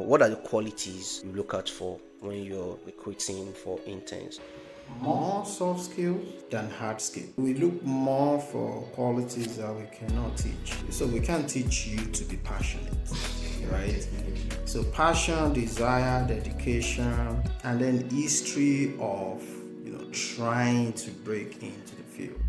what are the qualities you look out for when you're recruiting for interns? More soft skills than hard skills. We look more for qualities that we cannot teach. So we can't teach you to be passionate, right? So passion, desire, dedication, and then history of trying to break into the field.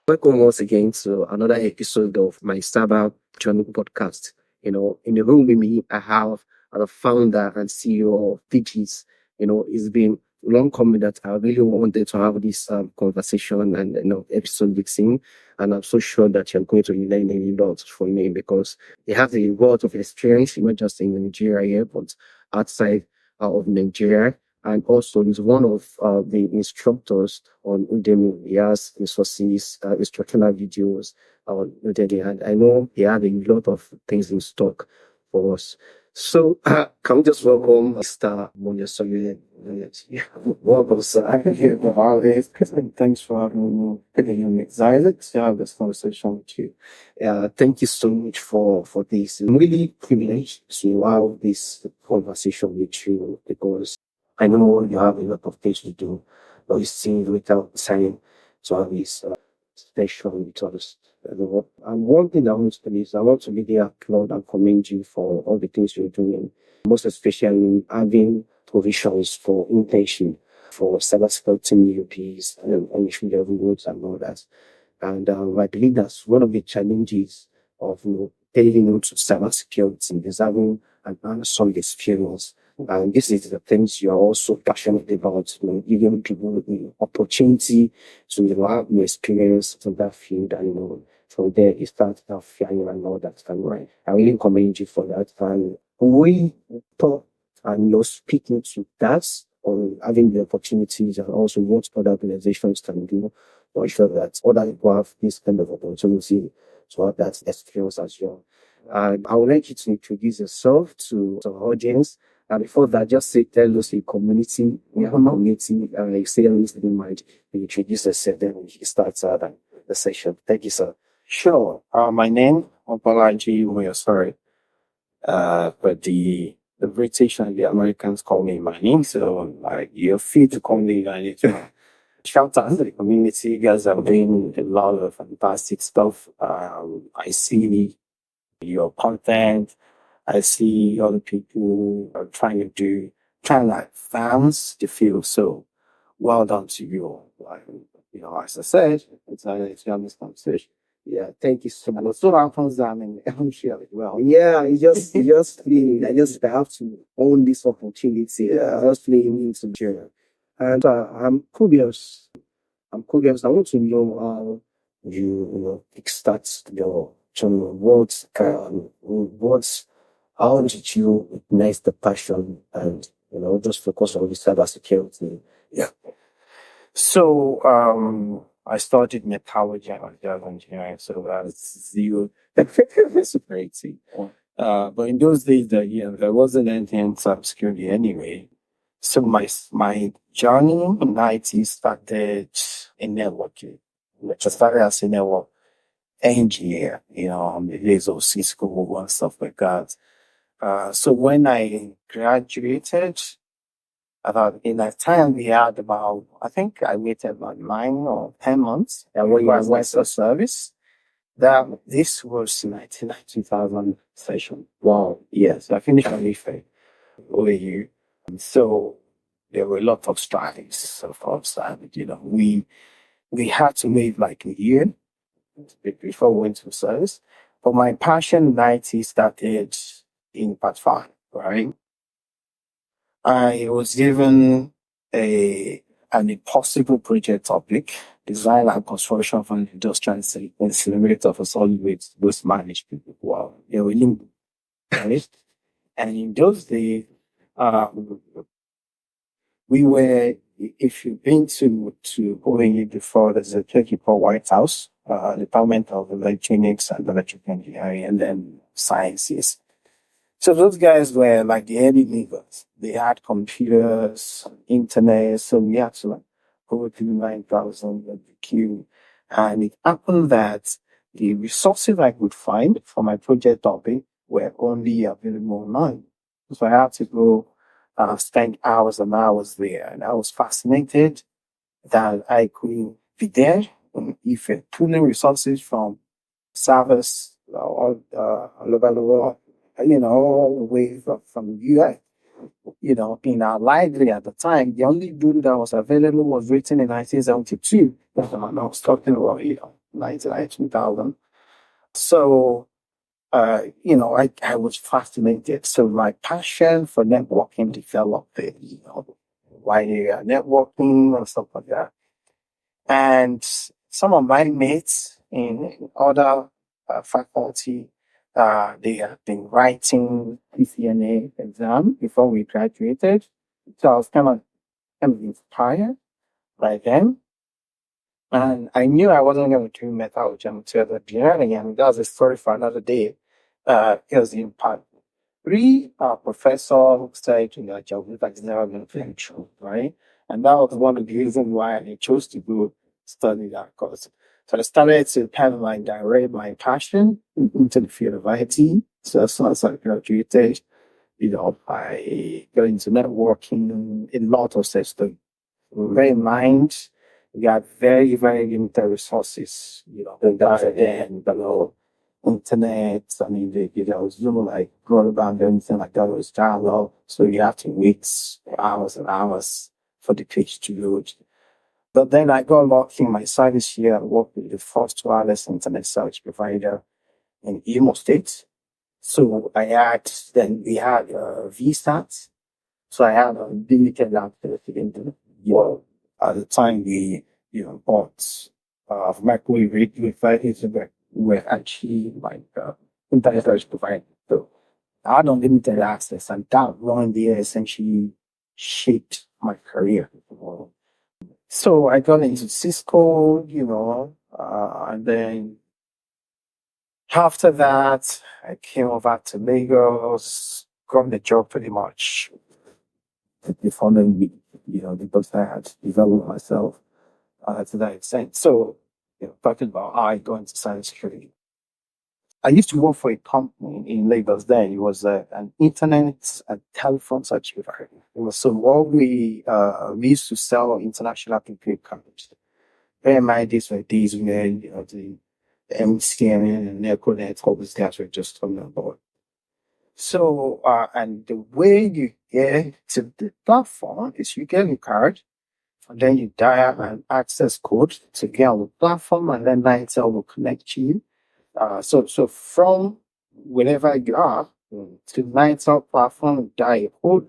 Welcome once again to another episode of my Cyber Journey podcast. In the room with me, I have the founder and CEO of Digiss. It's been long coming that I really wanted to have this conversation and episode with him, and I'm so sure that you're going to learn a lot from me because he has a lot of experience, not just in Nigeria here, but outside of Nigeria. And also, he's one of the instructors on Udemy. He has resources, instructional videos on Udemy. And I know he had a lot of things in stock for us. So, can we just welcome Mr. Moyosore? Welcome, sir. Thanks for having me. I'm excited to have this conversation with you. Thank you so much for this. I'm really privileged to have this conversation with you because I know you have a lot of things to do, but you still without time to have this session with us. And one thing I want to do is I want to really applaud and commend you for all the things you're doing, most especially having provisions for internship, for cybersecurity UPs and entry level roles and all that. And I believe that's one of the challenges of getting into cybersecurity is having an hands-on experience. And this is the things you are also passionate about, giving people the opportunity to have the experience in that field. And, from there, you start flying and all that. And I really commend you for that. And we talk and speaking to that on having the opportunities and also what other organizations can do to ensure that other people have this kind of opportunity to have that experience as well. I would like you to introduce yourself to the audience. And before that, just tell us the community, say a little mind, introduce yourself, then we start the session. Thank you, sir. Sure. My name, Mobolaji Moyosore. But the British and the Americans call me Manny, so you're free to call me Manny too. Shout out to the community. You guys are doing a lot of fantastic stuff. I see your content. I see other people are trying to advance the field. So well done to you. As I said, it's a this conversation. Yeah, thank you so much. So happens that I'm sure it well. Yeah, I just have to own this opportunity. Just playing into Nigeria. And I'm curious. I want to know how you kickstart your channel. How did you ignite the passion and just focus on the cybersecurity? Yeah. So I studied metallurgy and materials engineering, so that's zero. That's crazy. But in those days, there wasn't anything in cybersecurity anyway. So my journey in IT started in networking. I started as a network engineer, on the days of Cisco and stuff like that. So when I graduated, about in that time we had I think I waited about 9 or 10 months. And when I went for service, this was 2000 session. Wow. Yes, I finished on IFE OAU. So there were a lot of strikes, of course, and we had to wait like a year before we went to service. But my passion in IT started in part 5, right? I was given an impossible project topic, design and construction of an industrial incinerator for solid waste management. Wow, they were linked, right? And in those days, we were, if you've been to OAU before, there's a Turkey called White House, Department of Electronics and Electrical Engineering, and then Sciences. So those guys were like the early leaders. They had computers, internet, so we had to go through 9,000 the queue. And it happened that the resources I could find for my project topic were only available online. So I had to go spend hours and hours there. And I was fascinated that I could be there if pulling resources from servers all over the world, all the way from the US. In our library at the time, the only book that was available was written in 1972. I was talking about, 1999, 2000. So, I was fascinated. So my passion for networking developed it, wide area networking and stuff like that. And some of my mates in other faculty, they have been writing PCNA exam before we graduated. So I was kind of inspired by them. And I knew I wasn't going to do metallurgy and material engineering, and that's a story for another day. It was in part three, our professor said, geography is never going to finish, right? And that was one of the reasons why I chose to go study that course. So I started to kind of like direct my passion into the field of IT. So as soon as I graduated, I got into networking in a lot of systems. Bear in mind, we got very, very limited resources, back then, internet. I mean, there was no like broadband or anything like that. It was dial-up. So you have to wait hours and hours for the page to load. But then I got lucky in my service year. I worked with the first wireless internet service provider in Imo State. So we had VSAT. So I had a limited access to the internet. At the time we, bought microwave radio devices were actually like internet service provider. So I had unlimited access, and that run there essentially shaped my career. So I got into Cisco, and then after that, I came over to Lagos, got the job pretty much the following week, because I had developed myself to that extent. So, talking about how I got into cybersecurity. I used to work for a company in Lagos then. It was an internet and telephone service provider. It was so what we used to sell international prepaid cards. Bear in mind, these were days when, the MCN and Econet, all these guys were just coming on board. So, and the way you get to the platform is you get a card, and then you dial an access code to get on the platform, and then Nitel will connect you. So from wherever you are to Nitel platform, you dial a code,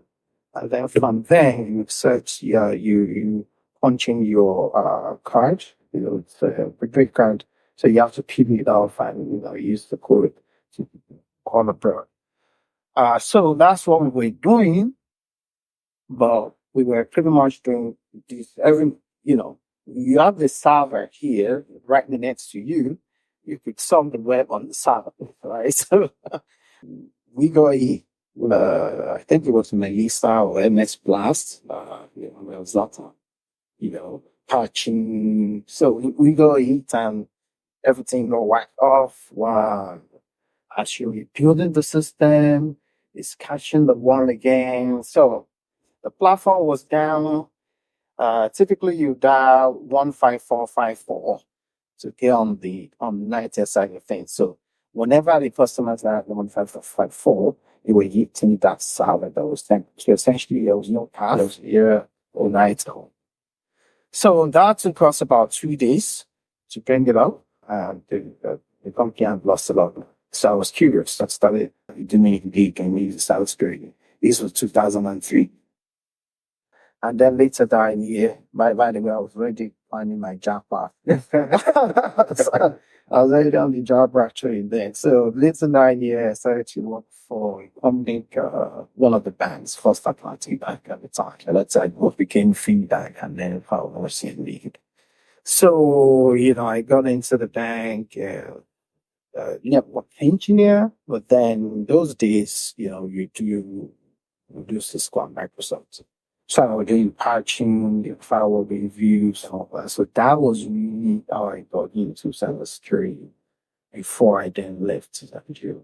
and then from there you search, you punch in your card. It's a prepaid card, so you have to pin it off and use the code to call abroad. So that's what we were doing, but we were pretty much doing this you have the server here right next to you. You could solve the web on the server, right? So we got I think it was Melissa or MS Blast, there was that, patching. So we got it and everything got wiped off. Wow. Actually building the system, it's catching the one again. So the platform was down. Typically you dial 15454 to get on the United side of things. So whenever the customers had 15454, it was hitting that server that was sent. So essentially there was no path here or night. So that took us about 2 days to bring it up. And the company had lost a lot. So I was curious. I started doing gig and music cybersecurity. This was 2003. And then later that year, by the way, I was already finding my job path. So I was already on the job actually then. So later that year, I started to work for a company, one of the banks, First Atlantic Bank at the time. And that's what became Feedback and then Power Merchant League. So, I got into the bank, network engineer, but then those days, you do Cisco and Microsoft. So I was doing patching, firewall reviews, and all that. So that was really how I got into cybersecurity before I then left Nigeria.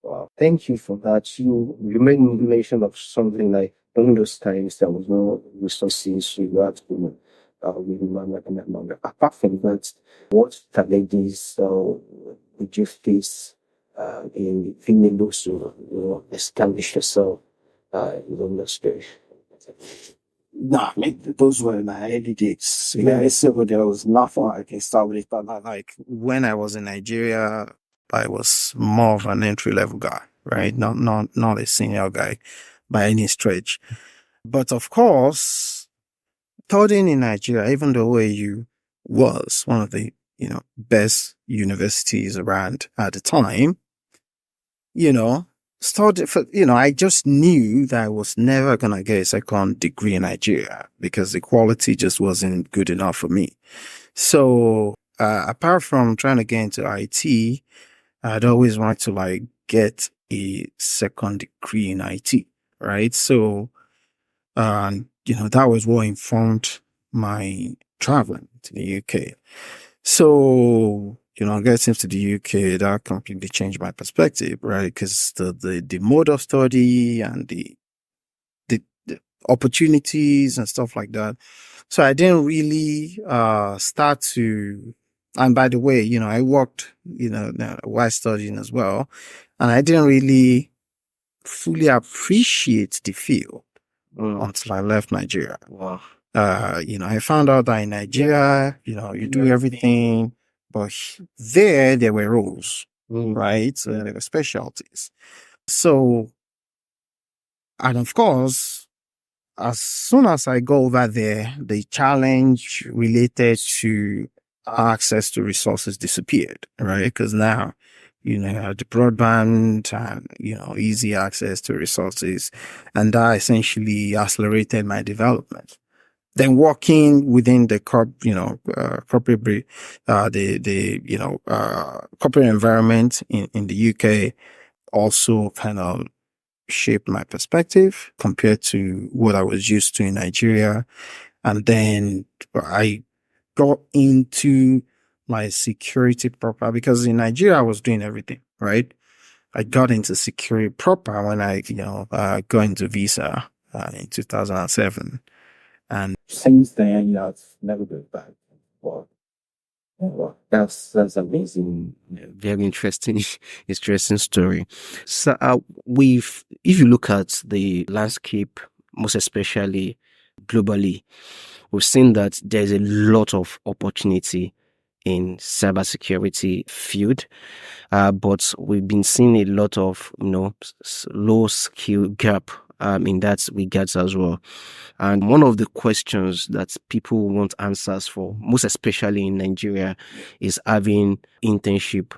Wow, thank you for that. You made mention of something like during those times there was no resources, you had to really manage. Apart from that, what challenges did you face in being able to establish yourself in the industry? No, I mean, those were my early days. Yeah, so there was nothing I can start with. But Like when I was in Nigeria, I was more of an entry level guy, right? Not a senior guy by any stretch. But of course, studying in Nigeria, even though AU was one of the best universities around at the time, you know, started for I just knew that I was never gonna get a second degree in Nigeria because the quality just wasn't good enough for me. So apart from trying to get into IT, I'd always wanted to like get a second degree in IT, right? So that was what informed my traveling to the UK. So, getting to the UK, that completely changed my perspective, right? Because the mode of study and the opportunities and stuff like that. So I didn't really start to, and by the way, I worked, while studying as well, and I didn't really fully appreciate the field until I left Nigeria. Wow. I found out that in Nigeria, you do everything, but there were rules, right? So there were specialties. So, and of course, as soon as I go over there, the challenge related to access to resources disappeared, right? Because now, you had the broadband and, easy access to resources. And that essentially accelerated my development. Then working within the corporate, corporate environment in the UK also kind of shaped my perspective compared to what I was used to in Nigeria. And then I got into my security proper because in Nigeria I was doing everything, right? I got into security proper when I, got into visa in 2007. And since then, I've never been back. Well, Wow, that's amazing. Very interesting, interesting story. So, if you look at the landscape, most especially globally, we've seen that there's a lot of opportunity in cybersecurity field, but we've been seeing a lot of low skill gap in that regards as well. And one of the questions that people want answers for, most especially in Nigeria, is having internship.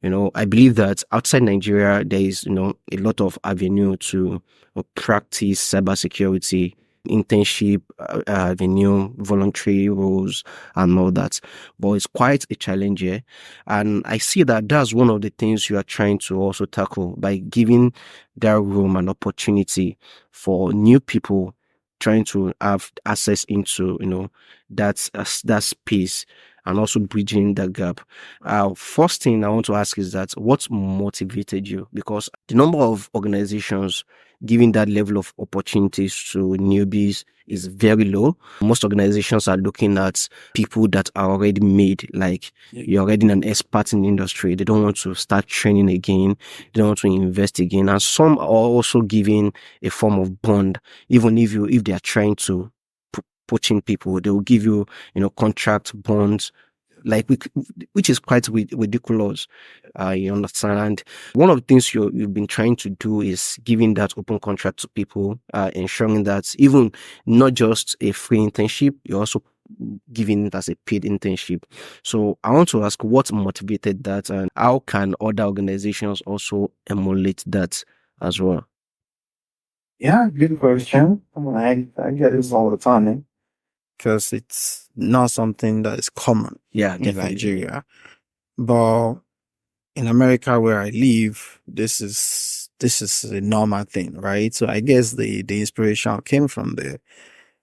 I believe that outside Nigeria, there is, a lot of avenue to practice cybersecurity, internship, avenue, voluntary roles, and all that. But it's quite a challenge here. And I see that that's one of the things you are trying to also tackle by giving that room and opportunity for new people trying to have access into that space and also bridging that gap. First thing I want to ask is that what motivated you? Because the number of organizations giving that level of opportunities to newbies is very low. Most organizations are looking at people that are already made, like you're already an expert in the industry. They don't want to start training again. They don't want to invest again. And some are also giving a form of bond, even if they are trying to poaching people, they will give you, contract bonds, which is quite ridiculous. You understand? And one of the things you've been trying to do is giving that open contract to people, ensuring that even not just a free internship, you're also giving it as a paid internship. So I want to ask what motivated that and how can other organizations also emulate that as well? yeah, good question. I get this all the time because it's not something that is common Yeah, in definitely. Nigeria. But in America where I live, this is a normal thing, right? So I guess the inspiration came from there.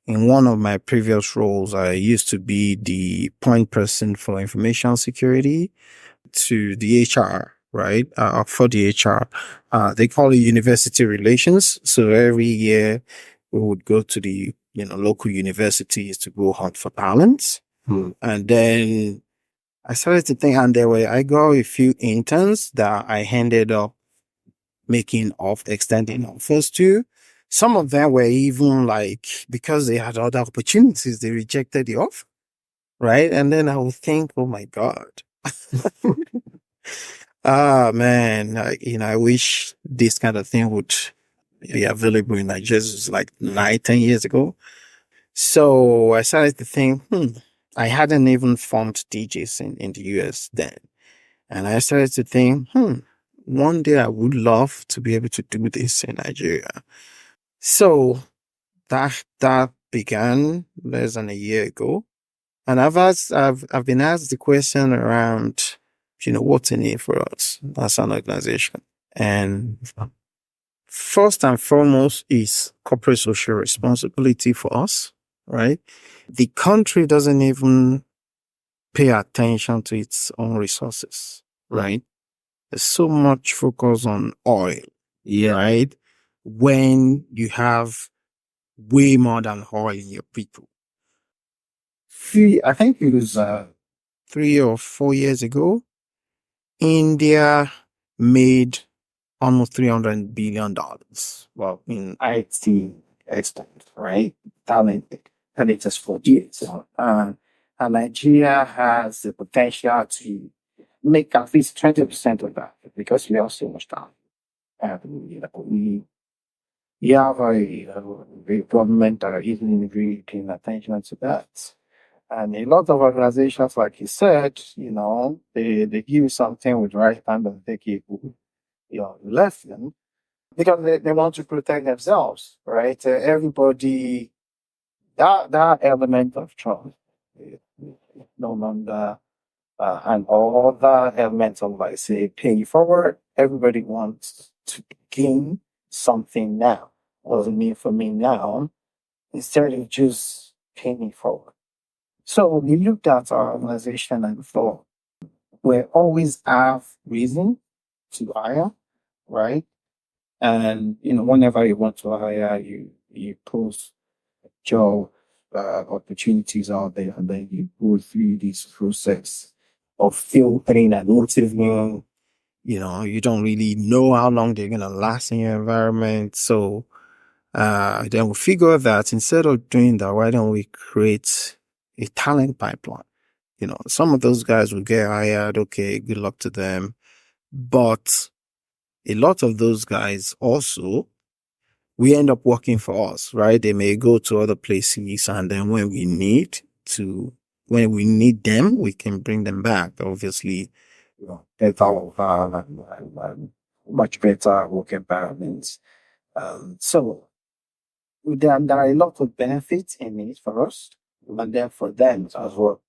In one of my previous roles, I used to be the point person for information security to the HR right? For the HR. They call it university relations. So every year we would go to the, local universities to go hunt for talents. And then I started to think, and I got a few interns that I ended up extending offers to. Some of them were even like, because they had other opportunities, they rejected the offer, right? And then I would think, oh my God. Ah, man, I wish this kind of thing would be available in Nigeria. It was like 9, 10 years ago. So I started to think, I hadn't even formed Digiss in the US then. And I started to think, one day I would love to be able to do this in Nigeria. So that began less than a year ago. And I've been asked the question around, what's in it for us as an organization. And first and foremost is corporate social responsibility for us, right? The country doesn't even pay attention to its own resources, right? There's so much focus on oil, right? When you have way more than oil in your people. I think it was 3 or 4 years ago, India made almost $300 billion. Well, in IT extent, right? Talent, and it is 4 years. And Nigeria has the potential to make at least 20% of that because we have so much talent. And, we have a government that isn't really paying attention to that. And a lot of organizations, like you said, they give you something with the right hand and take it, left them because they want to protect themselves, right? Everybody, that element of trust is no longer, and all the elements of, like, say, paying forward, everybody wants to gain something now. What does it mean for me now? Instead of just paying forward. So we looked at our organization and thought, we always have reason to hire, right? And whenever you want to hire, you post job opportunities out there, and then you go through this process of filtering and interviewing. You don't really know how long they're gonna last in your environment. So then we figure that instead of doing that, why don't we create a talent pipeline? Some of those guys will get hired. Okay, good luck to them. But a lot of those guys also, we end up working for us, right? They may go to other places, and then when we need them, we can bring them back. Obviously, better, much better work environments. So there are a lot of benefits in it for us, and then for them as well.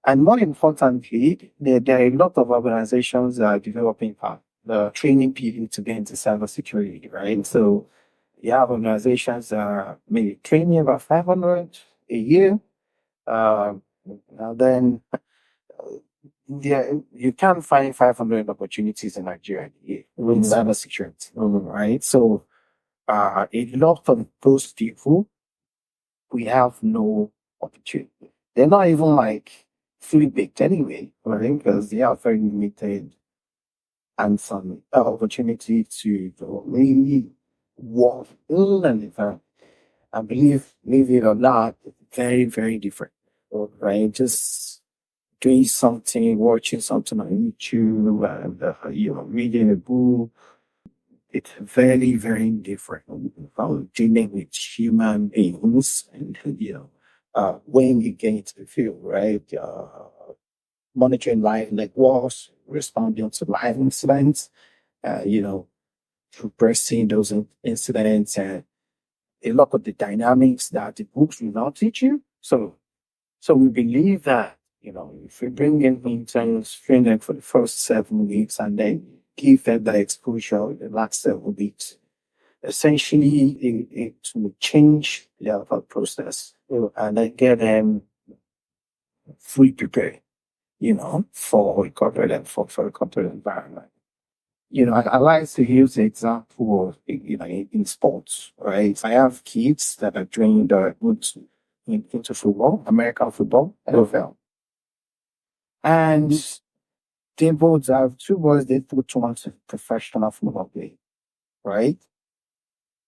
And more importantly, there are a lot of organizations that are developing training people to get into cybersecurity, right? So you have organizations that are maybe training about 500 a year. And then you can find 500 opportunities in Nigeria a year in cybersecurity, right? So a lot of those people, we have no opportunity. They're not even like fully baked anyway, right? Because they are very limited and some opportunity to really work in an environment. I believe it or not, very, very different, right? Just doing something, watching something on YouTube, and reading a book. It's very, very different from dealing with human beings and, when you get into the field, right? Monitoring live networks, responding to live incidents, progressing those incidents, and a lot of the dynamics that the books will not teach you. So we believe that, if we bring in interns, train them for the first 7 weeks, and then give them the exposure in the last 7 weeks, essentially it will change their thought process, and then get them fully prepared, for a corporate and for a corporate environment. I like to use the example of, in sports, right? If I have kids that are trained into football, American football, NFL, and they both have two boys, they put one to professional football play, right?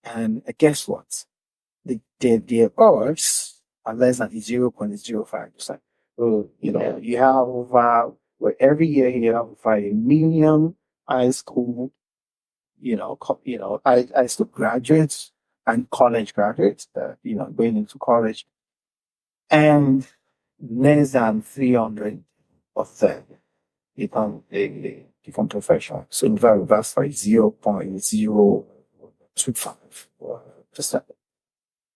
And guess what? Their odds are less than 0.05%. So, you have well, every year you have over a million high school, high school graduates and college graduates that, going into college, and less than 300 of them become professional. So that's like 0.025%.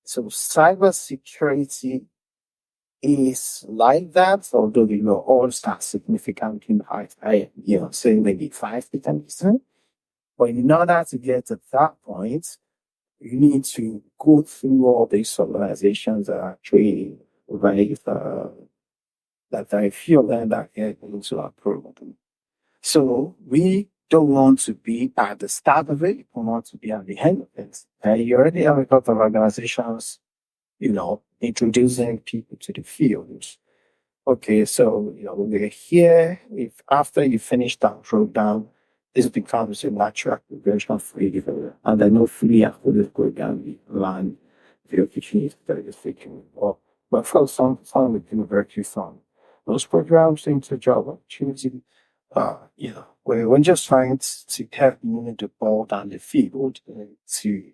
So cybersecurity is like that, although all start significantly higher, say maybe 5 to 10%. But in order to get to that point, you need to go through all these organizations that are trained, right? That there are a few of them that get into our program. So we don't want to be at the start of it. We want to be at the end of it. You already have a lot of organizations, introducing people to the field. Okay, so, we're here. If after you finish that program, this becomes a natural progression for you. And then hopefully after this program, you land the opportunity that you're seeking. But for some with university fund, those programs into job opportunity, we're just trying to help you the ball down the field to,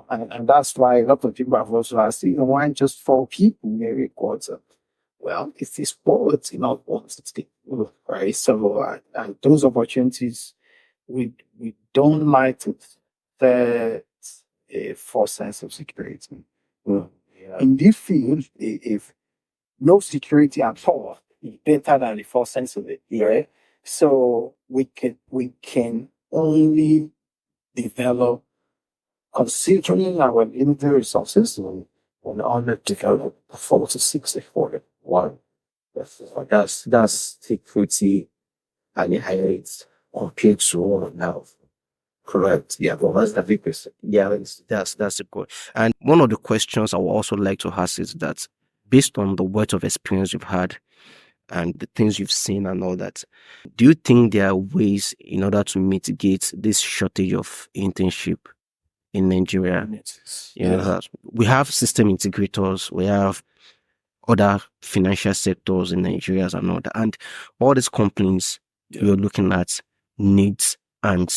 and that's why a lot of people have also asked, why just 4 people every quarter? Well, it's this sport, not quantity, right? So, and those opportunities, we don't like to set a false sense of security. In this field, if no security at all, it's better than the false sense of it, right? So we can only develop, considering our limited resources, in order to develop 4 to 6 for it. One. That's security and the highlights compared to all now. Correct. Yeah, but that's the big question. Yeah, that's a good. And one of the questions I would also like to ask is that based on the wealth of experience you've had and the things you've seen and all that, do you think there are ways in order to mitigate this shortage of internship in Nigeria? We have system integrators, we have other financial sectors in Nigeria and all that. And all these companies you're looking at needs and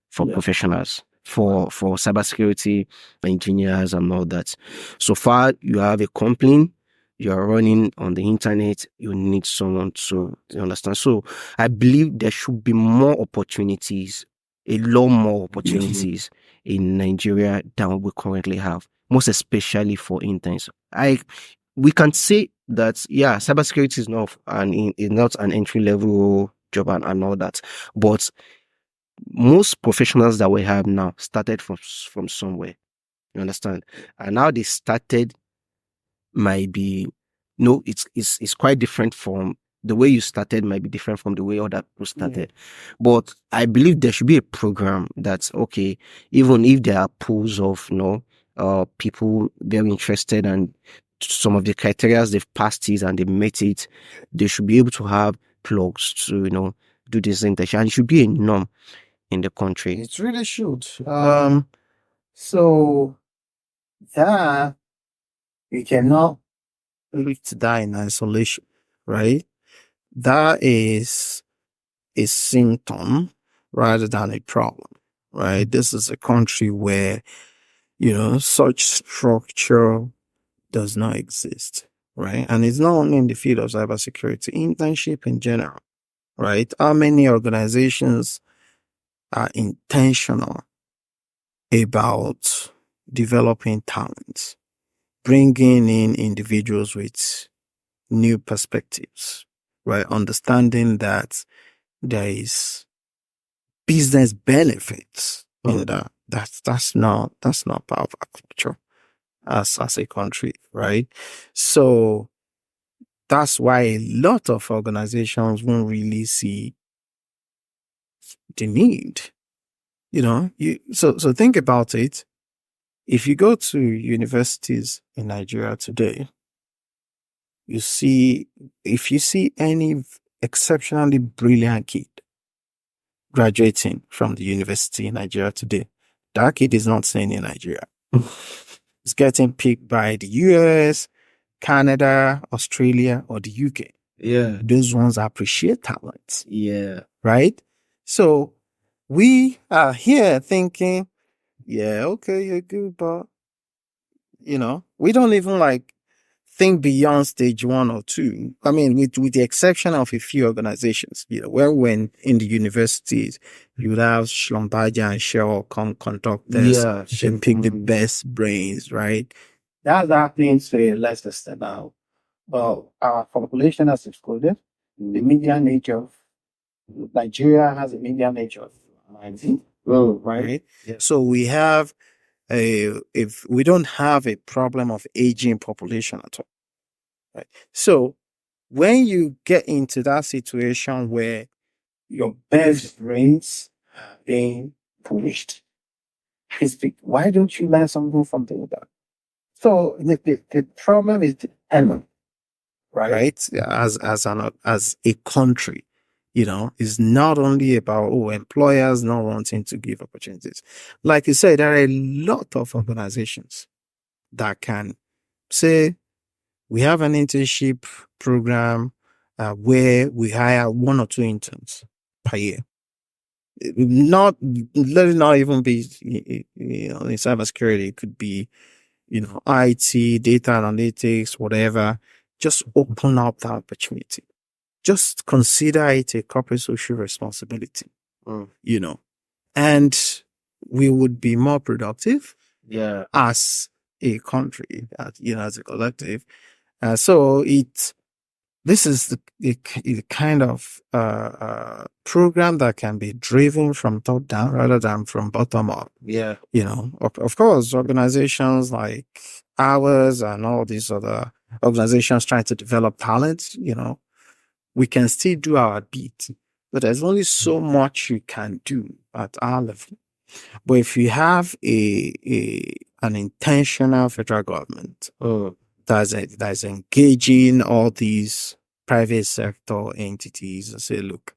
for professionals, for cybersecurity engineers and all that. So far, you have a company, you are running on the internet, you need someone to understand. So I believe there should be more opportunities, a lot more opportunities in Nigeria than we currently have, most especially for interns. We can say that, cybersecurity is not an entry level job and all that, but most professionals that we have now started from somewhere. You understand? And now they started might be it's quite different from the way you started, might be different from the way other people started. But I believe there should be a program that's okay, even if there are pools of people very interested and some of the criteria they've passed it and they met it, they should be able to have plugs to do this internship, and it should be a norm in the country. It really should. So that you cannot leave to die in isolation, right? That is a symptom rather than a problem, right? This is a country where, such structure does not exist, right? And it's not only in the field of cybersecurity, internship in general, right? How many organizations are intentional about developing talents, bringing in individuals with new perspectives, right? Understanding that there is business benefits in that. That's not part of our culture as a country, right? So that's why a lot of organizations won't really see the need So think about it. If you go to universities in Nigeria today, if you see any exceptionally brilliant kid graduating from the university in Nigeria today, that kid is not staying in Nigeria. It's getting picked by the US, Canada, Australia, or the UK. Yeah. Those ones appreciate talent. Yeah. Right? So we are here thinking, yeah, okay, you're good, but we don't even think beyond stage 1 or 2. I mean, with the exception of a few organizations, where when in the universities, you would have Schlumberger and Shell come conduct tests, and pick the best brains, right? That's happening to a lesser extent now. Well, our population has exploded. The median age of Nigeria has a median age of 90. Right? Yeah. So we have if we don't have a problem of aging population at all. Right? So when you get into that situation where Your best brains are being pushed, why don't you learn something from the other? So the problem is the element, right? as a country, is not only about employers not wanting to give opportunities. Like you said, there are a lot of organizations that can say we have an internship program where we hire 1 or 2 interns per year. Let it not even be in cybersecurity. It could be IT, data analytics, whatever. Just open up that opportunity. Just consider it a corporate social responsibility. And we would be more productive. Yeah. As a country, as a collective. So this is the kind of program that can be driven from top down rather than from bottom up. Yeah. Of course, organizations like ours and all these other organizations trying to develop talent, we can still do our bit, but there's only so much you can do at our level. But if you have an intentional federal government that's engaging all these private sector entities and say, look,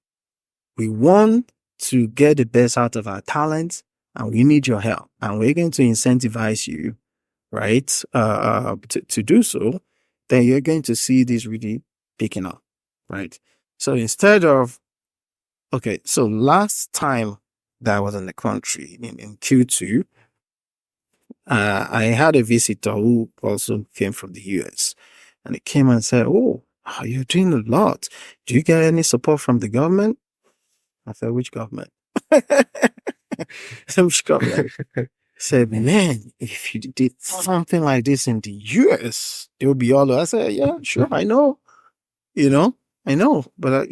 we want to get the best out of our talents and we need your help and we're going to incentivize you, right, to do so, then you're going to see this really picking up, right? So instead of, so last time that I was in the country in Q2, I had a visitor who also came from the US, and he came and said, "Oh, you're doing a lot. Do you get any support from the government?" I said, "Which government?" So which government? He said, "Man, if you did something like this in the US, they would be all over." I said, "Yeah, sure, I know. I know, but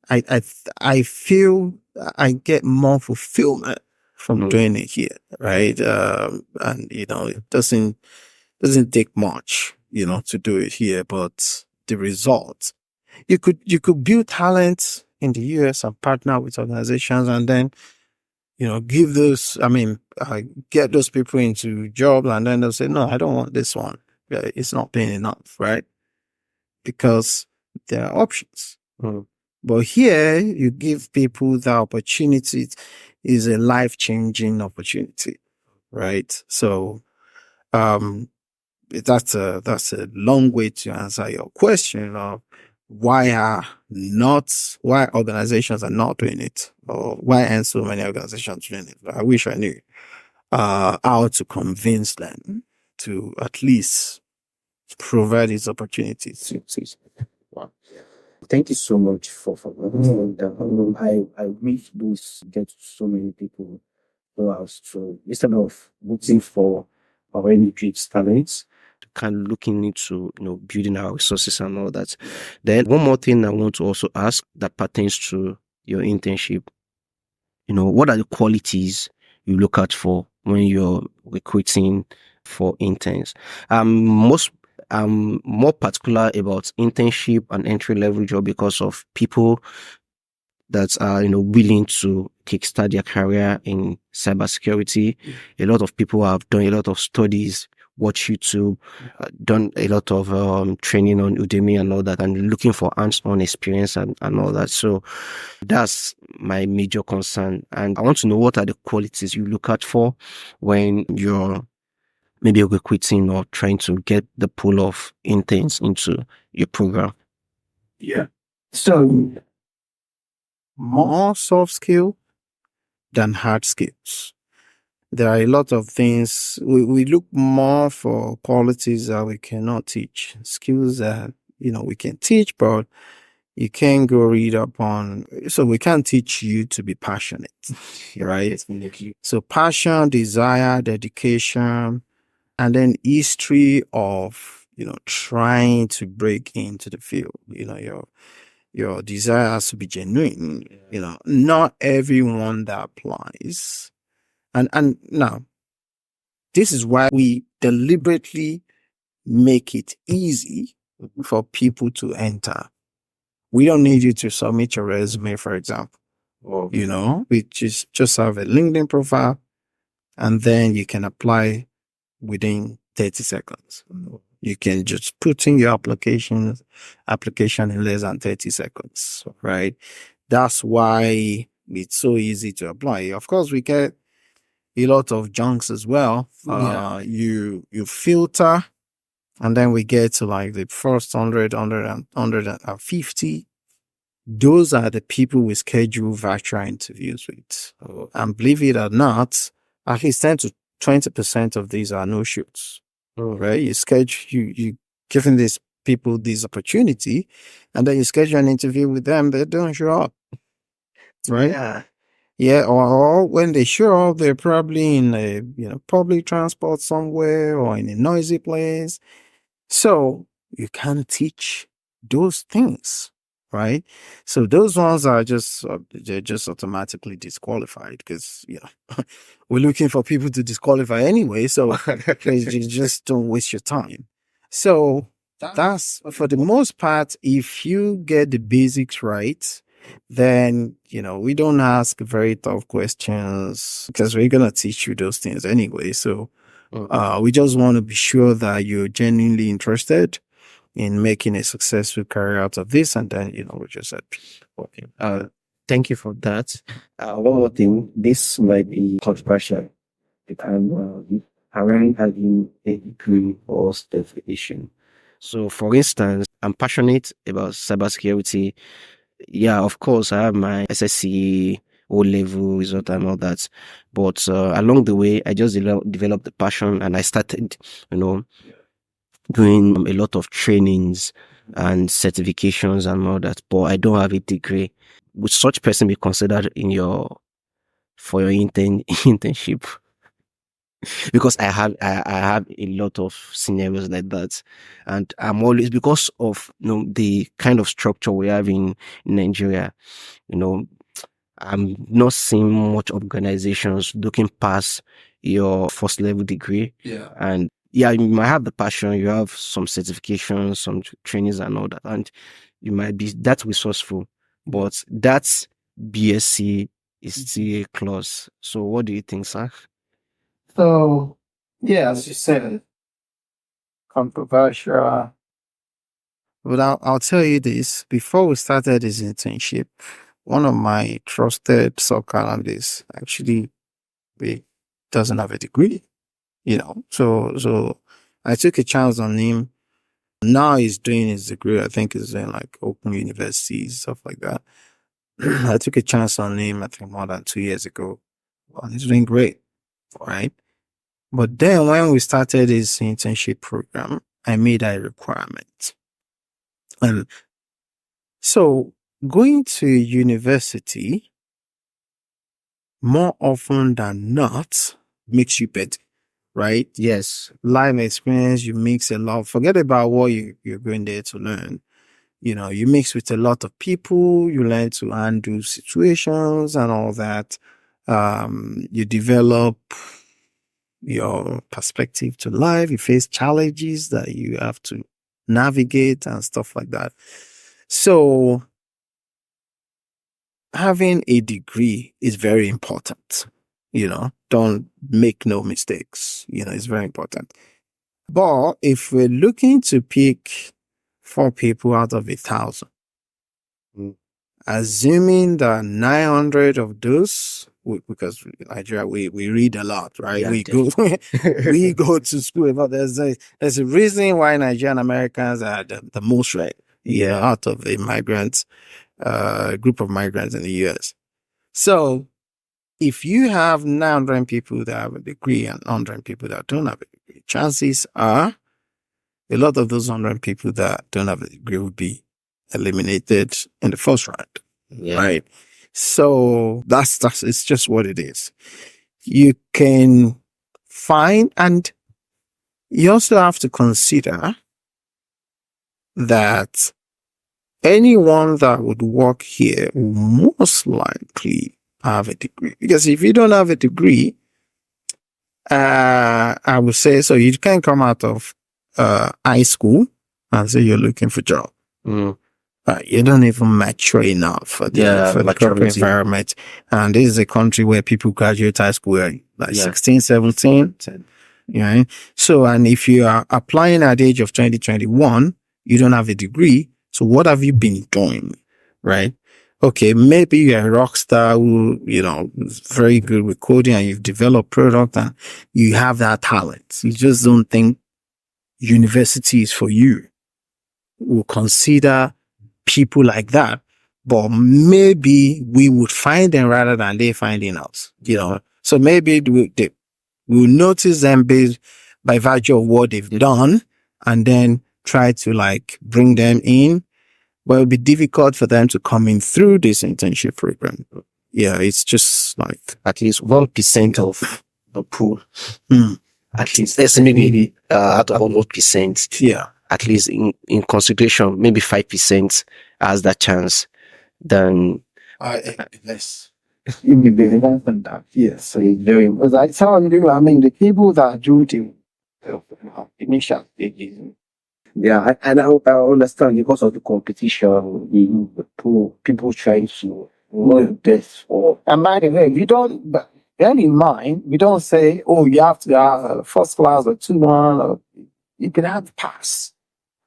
I feel I get more fulfillment from doing it here, right? And it doesn't take much, to do it here, but the results, you could build talent in the US and partner with organizations, and then give those. I mean, get those people into jobs, and then they'll say, "No, I don't want this one. It's not paying enough," right? Because there are options. But here, you give people the opportunity. Is a life-changing opportunity, right? So, that's a long way to answer your question of why organizations are not doing it, or why aren't so many organizations doing it. I wish I knew how to convince them to at least provide these opportunities. Wow. Thank you so much for that. I wish this get to so many people who are so instead of looking for any great talents, Kind of looking into building our resources and all that. Then one more thing I want to also ask that pertains to your internship. What are the qualities you look out for when you're recruiting for interns? I'm more particular about internship and entry level job because of people that are, willing to kickstart their career in cybersecurity. A lot of people have done a lot of studies, watch YouTube, done a lot of training on Udemy and all that, and looking for hands-on experience and all that. So that's my major concern. And I want to know, what are the qualities you look out for when you're maybe recruiting or trying to get the pool of interns into your program? Yeah. So More soft skill than hard skills. There are a lot of things we look more for qualities that we cannot teach, skills that we can teach, but you can't go read up on. So we can't teach you to be passionate, right? So passion, desire, dedication, and then history of trying to break into the field. Your desire has to be genuine. Not everyone that applies. And now, this is why we deliberately make it easy for people to enter. We don't need you to submit your resume, for example. We just have a LinkedIn profile, and then you can apply within 30 seconds. You can just put in your application in less than 30 seconds, right? That's why it's so easy to apply. Of course, we get a lot of junks as well. You filter, and then we get to like the first 150. Those are the people we schedule virtual interviews with. And believe it or not, at least 10 to 20% of these are no shoots. Right? You giving these people this opportunity, and then you schedule an interview with them, they don't show up. Right? Yeah, or when they show up, they're probably in a public transport somewhere or in a noisy place. So you can't teach those things, right? So those ones are they're just automatically disqualified, because we're looking for people to disqualify anyway. So you just don't waste your time. So that's, for the most part, if you get the basics right, then we don't ask very tough questions, because we're gonna teach you those things anyway. So we just want to be sure that you're genuinely interested in making a successful career out of this, and then we just said, Okay. Thank you for that. One more thing. This might be controversial. I'm already having a degree or certification. So, for instance, I'm passionate about cybersecurity. Yeah, of course, I have my SSC O level result and all that. But along the way, I just developed the passion, and I started, doing a lot of trainings and certifications and all that. But I don't have a degree. Would such person be considered for your internship? Because I have a lot of scenarios like that, and I'm always, because of the kind of structure we have in Nigeria, I'm not seeing much organizations looking past your first level degree. And yeah, you might have the passion, you have some certifications, some trainings and all that, and you might be that resourceful, but that's BSc is still a clause. So what do you think, sir? So, yeah, as you said, controversial. but I'll tell you this: before we started this internship, one of my trusted SOC analysts actually doesn't have a degree, So I took a chance on him. Now he's doing his degree. I think he's in like open universities, stuff like that. I took a chance on him, I think, more than 2 years ago. Well, he's doing great, right? But then when we started this internship program, I made that a requirement. And so going to university more often than not makes you better, right? Yes, life experience, you mix a lot. Forget about what you're going there to learn. You mix with a lot of people, you learn to handle situations and all that. You develop your perspective to life. You face challenges that you have to navigate and stuff like that. So having a degree is very important. Don't make no mistakes. It's very important. But if we're looking to pick 4 people out of 1,000, assuming that 900 of those, because Nigeria, we read a lot, right? Yeah, we go to school. But there's a reason why Nigerian Americans are the most read, out of the migrants, group of migrants in the US. So if you have 900 people that have a degree and 100 people that don't have a degree, chances are a lot of those 100 people that don't have a degree will be eliminated in the first round. Yeah. Right. So that's it's just what it is. You can find, and you also have to consider that anyone that would work here will most likely have a degree. Because if you don't have a degree, I would say, so you can come out of high school and say you're looking for a job. You don't even mature enough for the corporate environment. And this is a country where people graduate high school like 16, 17. So, and if you are applying at the age of 2021, you don't have a degree. So what have you been doing? Right? Okay, maybe you're a rock star who, is very good with coding and you've developed product and you have that talent. You just don't think university is for you. We'll consider people like that, but maybe we would find them rather than they finding us, So maybe we'll notice them by virtue of what they've done and then try to bring them in. But it'll be difficult for them to come in through this internship program. Yeah, it's just at least 1% of the pool. At least that's maybe out of 1%. Yeah. At least in consideration, maybe 5% has that chance. Then less. It will be less than that. Yes. So very. Because I tell you, the people that do the initial stages. Yeah, and I understand because of the competition, people trying to learn this. And by the way, but bear in mind, we don't say, you have to have first class or 2-1, or you can have pass,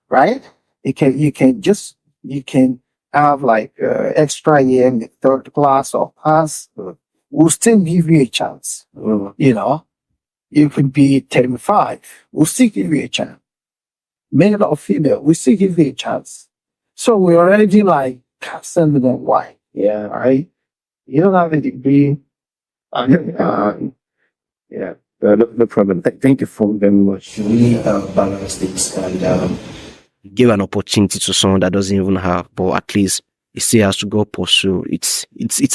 right? You can have extra year in the third class or pass. We'll still give you a chance. You could be 35. We'll still give you a chance. Male or female, we still give you a chance. So we're already casting them wide. Yeah, right? You don't have a degree. Yeah, no problem. Thank you for very much. Really balanced it and give an opportunity to someone that doesn't even have, but at least he still has to go pursue. It's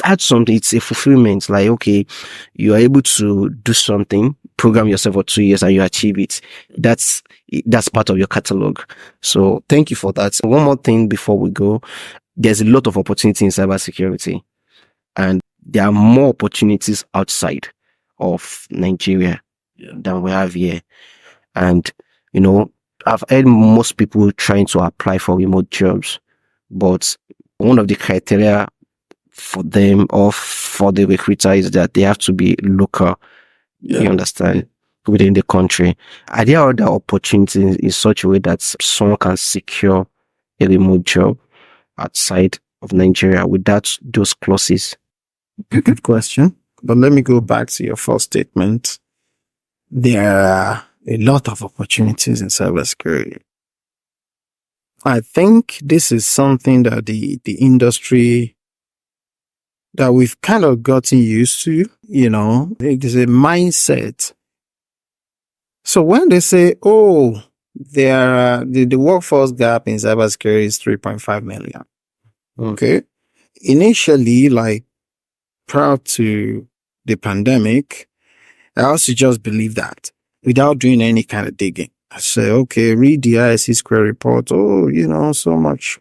adds something. It's a fulfillment. Okay, you are able to do something, program yourself for 2 years, and you achieve it. That's part of your catalog. So thank you for that. One more thing before we go, there's a lot of opportunity in cybersecurity, and there are more opportunities outside of Nigeria than we have here. And I've heard most people trying to apply for remote jobs, but one of the criteria for them or for the recruiter is that they have to be local. You understand? Within the country. Are there other opportunities in such a way that someone can secure a remote job outside of Nigeria without those clauses? Good question. But let me go back to your first statement. There are a lot of opportunities in cybersecurity. I think this is something that the industry that we've kind of gotten used to, it is a mindset. So when they say, the workforce gap in cybersecurity is 3.5 million. Okay. Initially, prior to the pandemic, I also just believed that without doing any kind of digging. I say, okay, read the ISC Square report. So much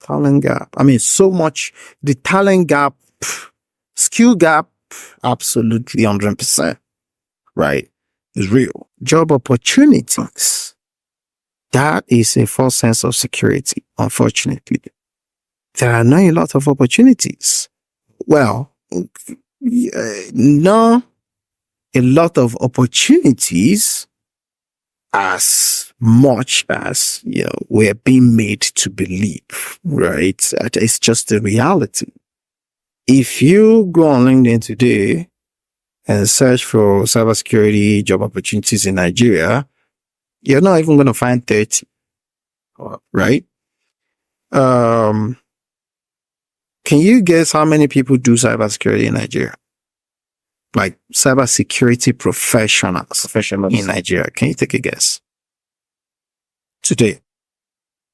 talent gap. So much, the talent gap, skill gap, absolutely 100%. Right? Is real. Job opportunities. That is a false sense of security, unfortunately. There are not a lot of opportunities. well, not a lot of opportunities as much as, we're being made to believe, right? It's just a reality. If you go on LinkedIn today and search for cybersecurity job opportunities in Nigeria, you're not even going to find 30, right? Can you guess how many people do cybersecurity in Nigeria? Like cybersecurity professionals in Nigeria. Can you take a guess? Today.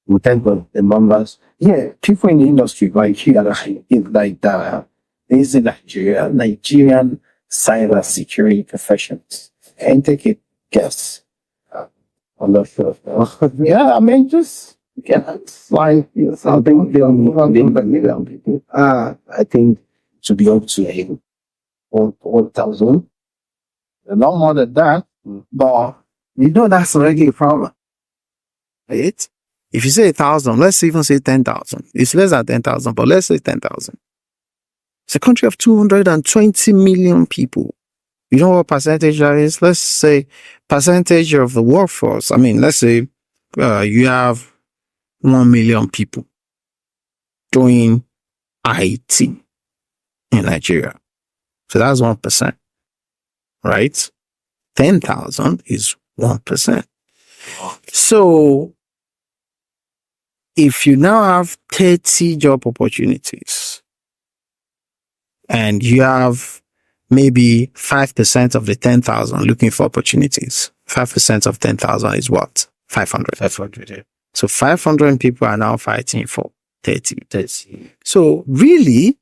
We thank God the numbers. Yeah, people in the industry like here, like there's Nigerian cybersecurity professionals. And take a guess. I'm not sure. Yeah, I mean, just like something people. I think to be up to 1,000. A lot more than that, but that's already a problem. Right? If you say 1,000, let's even say 10,000. It's less than 10,000, but let's say 10,000. It's a country of 220 million people. You know what percentage that is? Let's say percentage of the workforce. I mean, let's say you have 1 million people doing IT in Nigeria. So that's 1%, right? 10,000 is 1%. So if you now have 30 job opportunities and you have maybe 5% of the 10,000 looking for opportunities, 5% of 10,000 is what? 500. 500, yeah. So 500 people are now fighting for 30. So really,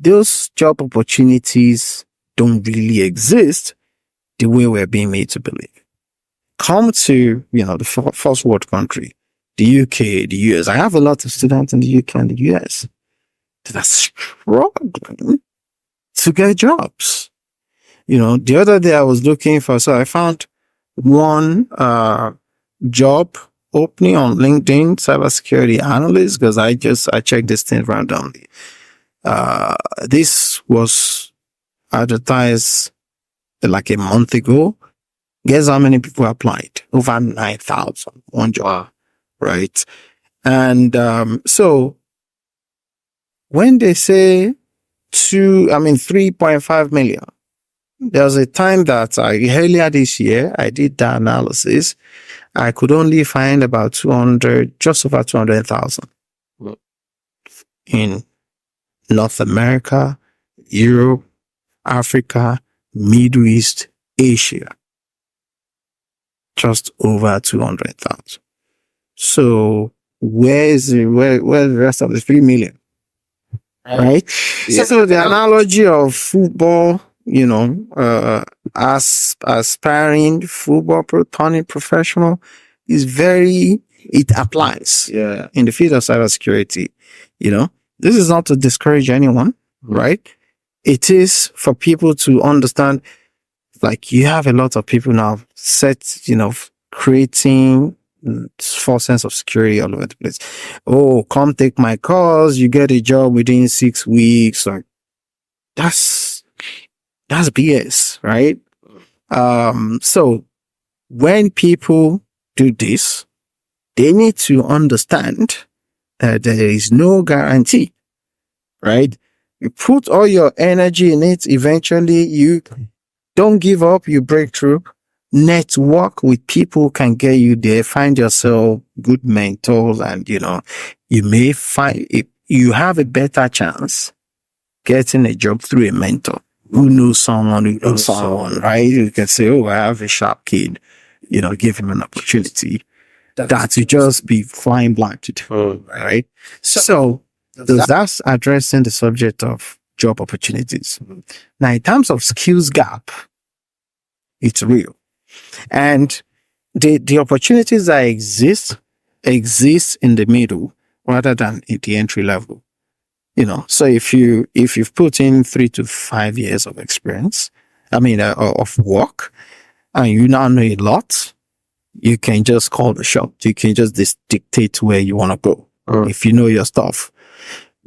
those job opportunities don't really exist the way we're being made to believe. Come to, the first world country, the UK, the US. I have a lot of students in the UK and the US that are struggling to get jobs. The other day I was looking so I found one job opening on LinkedIn, cybersecurity analyst, because I checked this thing randomly. This was advertised like a month ago. Guess how many people applied? Over 9,000. One job, right? And so when they say 3.5 million, there was a time that earlier this year, I did the analysis. I could only find about just over 200,000 in North America, Europe, Africa, Middle East, Asia. Just over 200,000. So where's the rest of the 3 million? Right? Yeah. So the analogy of football, aspiring football turning professional it applies. Yeah. In the field of cybersecurity. This is not to discourage anyone, right? It is for people to understand, like, you have a lot of people now creating false sense of security all over the place. Oh, come take my course, you get a job within 6 weeks. Like, that's BS, right? So when people do this, they need to understand that there is no guarantee, right? You put all your energy in it, eventually you don't give up, you break through. Network with people who can get you there. Find yourself good mentors, and you may find you have a better chance getting a job through a mentor who knows someone, right? You can say, oh, I have a sharp kid, give him an opportunity. That to just be flying blind to do, right? So that's addressing the subject of job opportunities. Now, in terms of skills gap, it's real. And the opportunities that exist in the middle rather than at the entry level. So if you've put in 3 to 5 years of experience, of work, and you now know a lot, you can just call the shot. You can just dictate where you want to go if you know your stuff.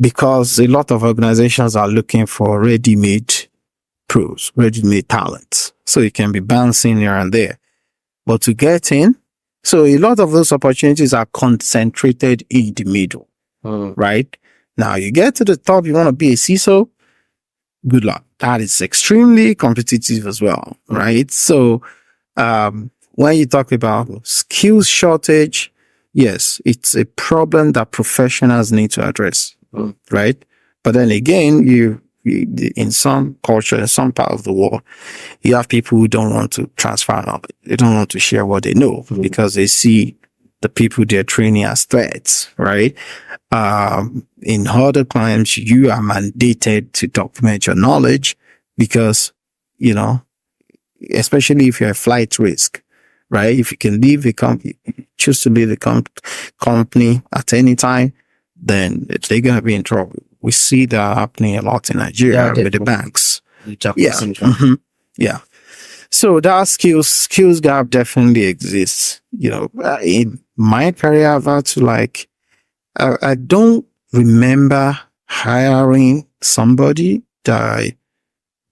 because a lot of organizations are looking for ready-made pros, ready-made talents. So it can be bouncing here and there. But to get in, so a lot of those opportunities are concentrated in the middle, right? Now you get to the top, you want to be a CISO, good luck. That is extremely competitive as well, right? So when you talk about skills shortage, yes, it's a problem that professionals need to address, right? But then again, in some culture, in some part of the world, you have people who don't want to transfer knowledge. They don't want to share what they know because they see the people they're training as threats, right? In other times, you are mandated to document your knowledge because, especially if you're a flight risk, right? If you can leave the company, choose to leave the company at any time, then they're going to be in trouble. We see that happening a lot in Nigeria with the banks. Yeah. So that skills gap definitely exists. In my career, I've had to I don't remember hiring somebody that I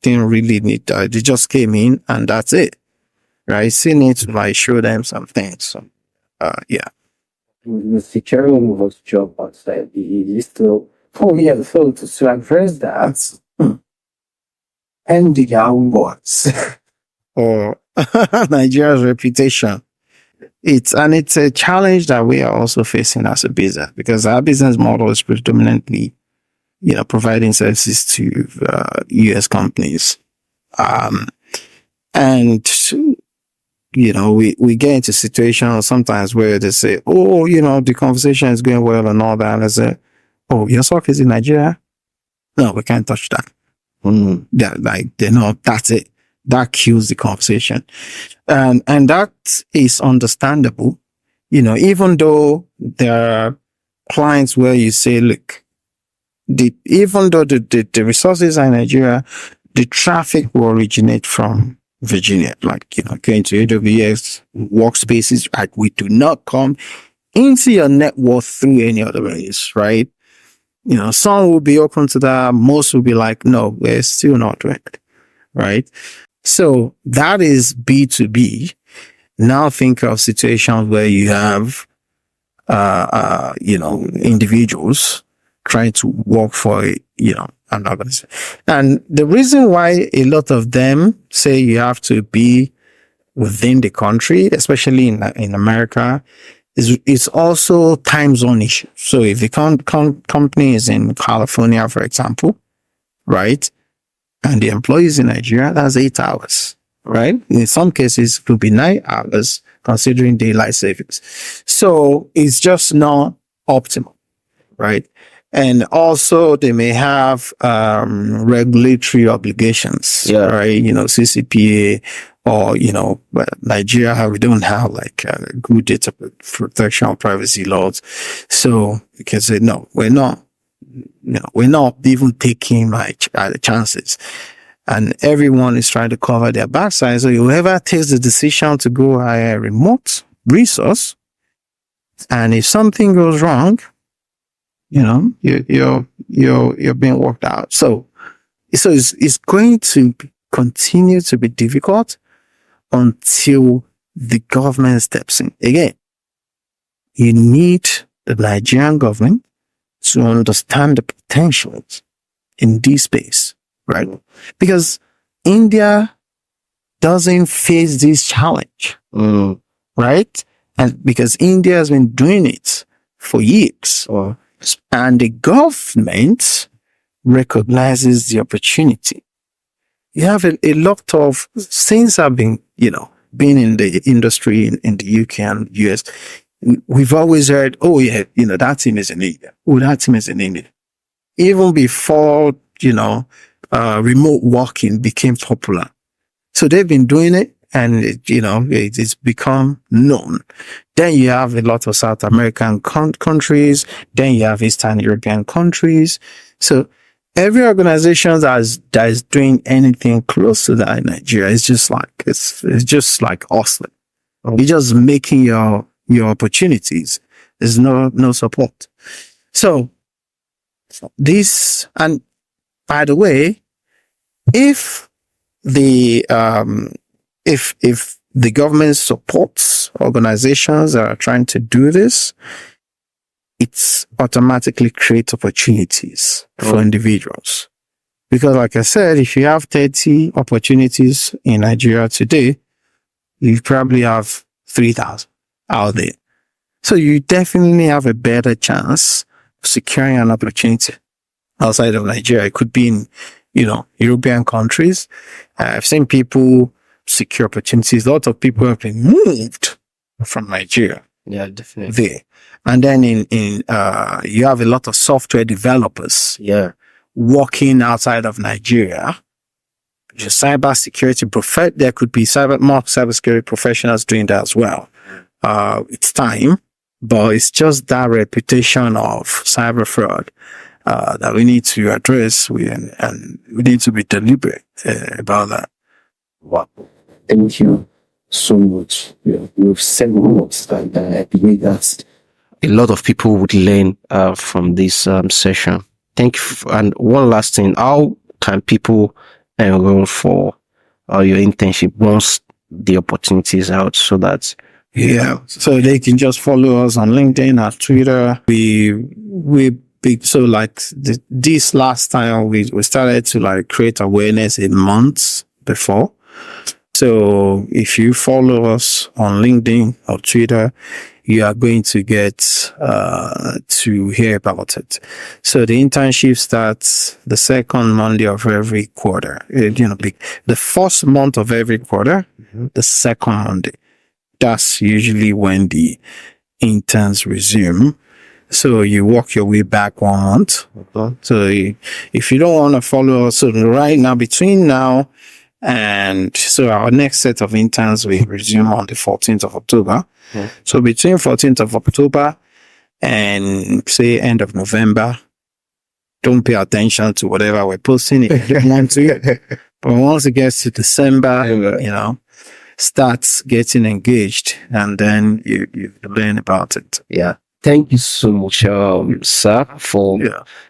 didn't really need. They just came in and that's it. Right? Still need to show them some things. So, yeah. Mr. Chairman was job outside. He used to pull me and phone to address that. And the young boys. Or Nigeria's reputation. It's a challenge that we are also facing as a business because our business model is predominantly, providing services to US companies. And we get into situations sometimes where they say, oh, the conversation is going well and all that. And I say, oh, your stock is in Nigeria? No, we can't touch that. They know that's it. That kills the conversation. And that is understandable. Even though there are clients where you say, look, even though the resources are in Nigeria, the traffic will originate from Virginia, going to AWS workspaces. We do not come into your network through any other ways, right? Some will be open to that. Most will be like, no, we're still not direct, right? So that is B2B. Now think of situations where you have, individuals trying to work for, an organization. And the reason why a lot of them say you have to be within the country, especially in America, is also time zone issue. So if the company is in California, for example, right? And the employee is in Nigeria, that's 8 hours, right? In some cases, it could be 9 hours considering daylight savings. So it's just not optimal, right? And also they may have regulatory obligations, right? CCPA or, Nigeria, we don't have good data protection or privacy laws. So you can say, no, we're not even taking chances. And everyone is trying to cover their backside. So whoever takes the decision to go hire a remote resource, and if something goes wrong, you're being worked out. So it's going to continue to be difficult until the government steps in. Again, you need the Nigerian government to understand the potentials in this space, right? Because India doesn't face this challenge, right? And because India has been doing it for years, and the government recognizes the opportunity. You have a lot of things have been, being in the industry in the UK and US. We've always heard, oh yeah, that team is in India. Oh, that team is in India. Even before, remote working became popular. So they've been doing it and, it's become known. Then you have a lot of South American countries. Then you have Eastern European countries. So every organization that is doing anything close to that in Nigeria is just it's just like hustling. You're just making your opportunities. There's no support. So This, and by the way, if the if the government supports organizations that are trying to do this, it's automatically creates opportunities for individuals. Because like I said, if you have 30 opportunities in Nigeria today, you probably have 3,000 out there. So you definitely have a better chance of securing an opportunity outside of Nigeria. It could be in, European countries. I've seen people secure opportunities. A lot of people have been moved from Nigeria. Yeah, definitely. There. And then you have a lot of software developers. Yeah. Working outside of Nigeria. Just cybersecurity there could be more cybersecurity professionals doing that as well. It's time, but it's just that reputation of cyber fraud that we need to address, and we need to be deliberate about that. Wow. Thank you so much. You've said lots, and I believe that a lot of people would learn from this session. Thank you. And one last thing, how can people enroll for your internship once the opportunity is out, so that so they can just follow us on LinkedIn or Twitter. This last time we started to create awareness in months before. So if you follow us on LinkedIn or Twitter, you are going to get to hear about it. So the internship starts the second Monday of every quarter. The first month of every quarter, the second Monday. That's usually when the interns resume. So you work your way back 1 month. So if you don't want to follow us, so right now, between now and so our next set of interns will resume on the 14th of October. So between 14th of October and say end of November, don't pay attention to whatever we're posting if you don't want to. But once it gets to December, start getting engaged, and then you learn about it. Yeah. Thank you so much, sir, for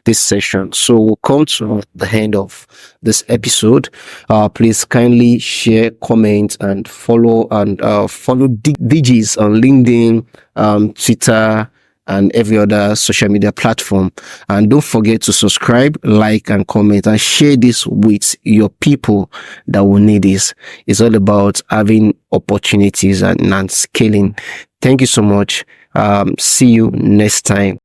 this session. So we'll come to the end of this episode. Please kindly share, comment, and follow Digiss on LinkedIn, Twitter, and every other social media platform. And don't forget to subscribe, like, and comment, and share this with your people that will need this. It's all about having opportunities and scaling. Thank you so much. See you next time.